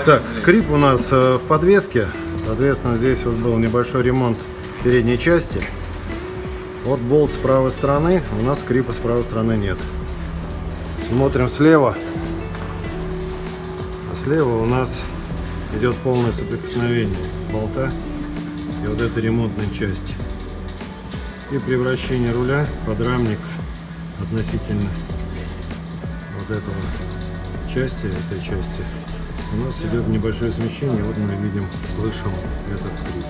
Так, скрип у нас в подвеске. Соответственно, здесь вот был небольшой ремонт в передней части. Вот болт с правой стороны, у нас скрипа с правой стороны нет. Смотрим слева. А слева у нас идет полное соприкосновение болта и вот этой ремонтной части. И при вращении руля подрамник относительно вот этого этой части у нас идет небольшое смещение. Вот мы видим, слышим этот скрип.